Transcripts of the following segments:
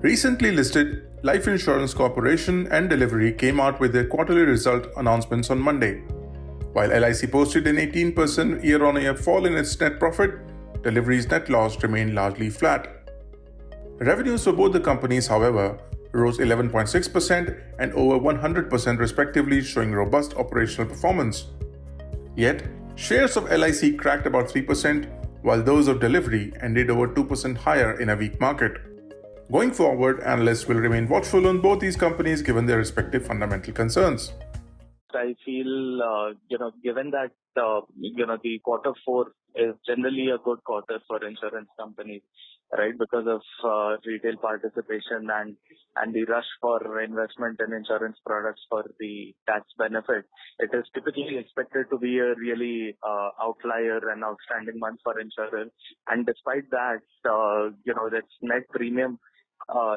Recently listed Life Insurance Corporation and Delhivery came out with their quarterly result announcements on Monday. While LIC posted an 18% year-on-year fall in its net profit, Delhivery's net loss remained largely flat. Revenues for both the companies, however, rose 11.6% and over 100% respectively, showing robust operational performance. Yet, shares of LIC cracked about 3%, while those of Delhivery ended over 2% higher in a weak market. Going forward, analysts will remain watchful on both these companies given their respective fundamental concerns. I feel, given that, the quarter four is generally a good quarter for insurance companies, right? Because of retail participation and the rush for investment in insurance products for the tax benefit. It is typically expected to be a really outlier and outstanding month for insurers. And despite that, its net premium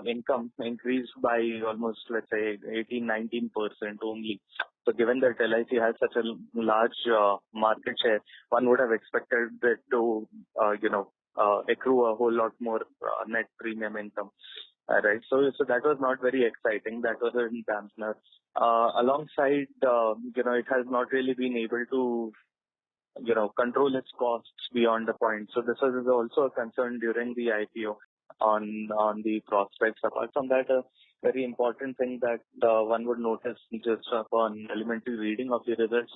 income increased by almost, let's say, 18-19% only. So given that LIC has such a large market share, one would have expected it to, accrue a whole lot more net premium income. Right. So that was not very exciting. That was a dampener. Alongside, it has not really been able to, control its costs beyond the point. So this was also a concern during the IPO on the prospects. Apart from that, a very important thing that one would notice just upon elementary reading of the results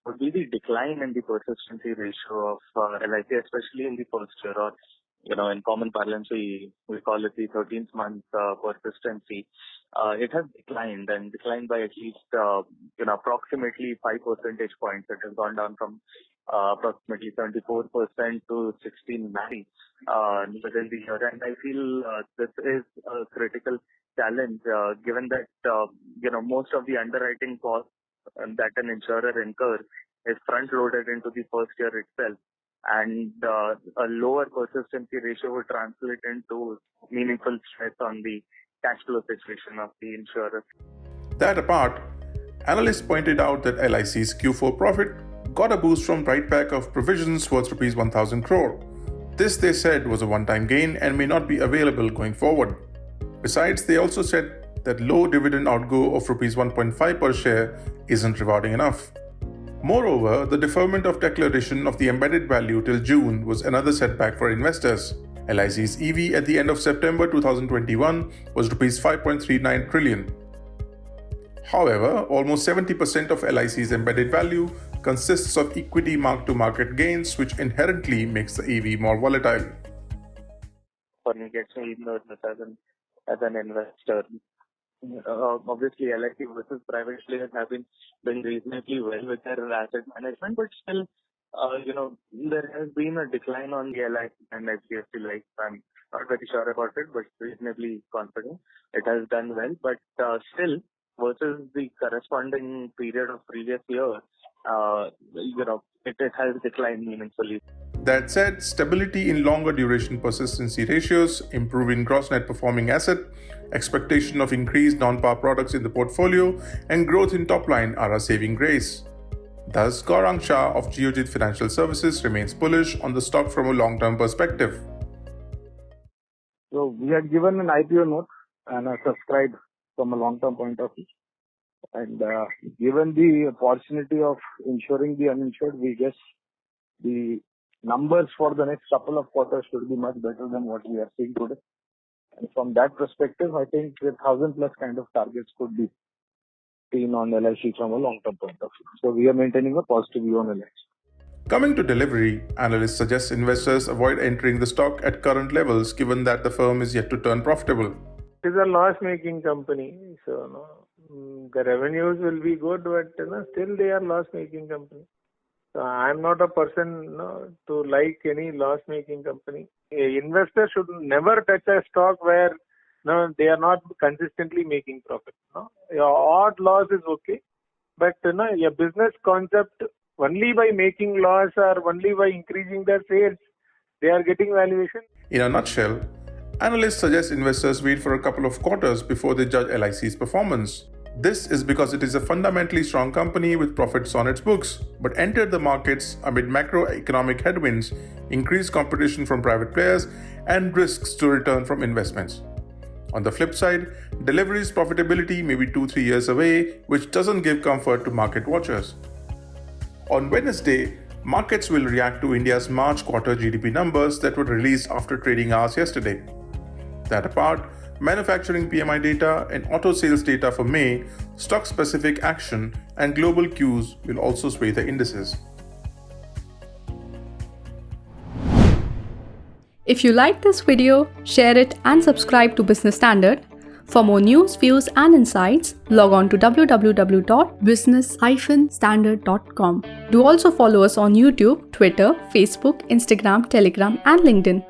would be the decline in the persistency ratio of LIC, especially in the first year, or in common parlance we call it the 13th month persistency. It has declined by at least approximately 5 percentage points. It has gone down from approximately 74% to 16.9 within the year. And I feel this is a critical challenge given that most of the underwriting costs that an insurer incurs is front loaded into the first year itself. And a lower persistency ratio would translate into meaningful stress on the cash flow situation of the insurer. That apart, analysts pointed out that LIC's Q4 profit got a boost from write-back of provisions worth Rs 1,000 crore. This, they said, was a one-time gain and may not be available going forward. Besides, they also said that low dividend outgo of Rs 1.5 per share isn't rewarding enough. Moreover, the deferment of declaration of the embedded value till June was another setback for investors. LIC's EV at the end of September 2021 was Rs 5.39 trillion. However, almost 70% of LIC's embedded value consists of equity mark-to-market gains, which inherently makes the EV more volatile. For me, gets me nervous as an investor. Obviously, LIC versus private players have been doing reasonably well with their asset management, but still, there has been a decline on the LIC and HDFC Life. I'm not very sure about it, but reasonably confident it has done well. But still, versus the corresponding period of previous year, it has declined meaningfully. That said, stability in longer duration persistency ratios, improving gross net performing asset, expectation of increased non-par products in the portfolio, and growth in top line are a saving grace. Thus, Gaurang Shah of Geojit Financial Services remains bullish on the stock from a long-term perspective. So we had given an IPO note and I subscribed from a long-term point of view. And given the opportunity of insuring the uninsured, we guess the numbers for the next couple of quarters should be much better than what we are seeing today. And from that perspective, I think 1,000 plus kind of targets could be seen on LIC from a long-term point of view. So we are maintaining a positive view on LIC. Coming to Delhivery, analysts suggest investors avoid entering the stock at current levels given that the firm is yet to turn profitable. It is a loss-making company, so the revenues will be good, but still they are loss-making company. So I'm not a person to like any loss-making company. A investor should never touch a stock where they are not consistently making profit. Your odd loss is okay, but your business concept only by making loss or only by increasing their sales, they are getting valuation. In a nutshell, analysts suggest investors wait for a couple of quarters before they judge LIC's performance. This is because it is a fundamentally strong company with profits on its books, but entered the markets amid macroeconomic headwinds, increased competition from private players, and risks to return from investments. On the flip side, Delhivery's profitability may be 2-3 years away, which doesn't give comfort to market watchers. On Wednesday, markets will react to India's March quarter GDP numbers that were released after trading hours yesterday. That apart, manufacturing PMI data and auto sales data for May, stock-specific action, and global cues will also sway the indices. If you like this video, share it and subscribe to Business Standard. For more news, views and insights, log on to www.business-standard.com. Do also follow us on YouTube, Twitter, Facebook, Instagram, Telegram and LinkedIn.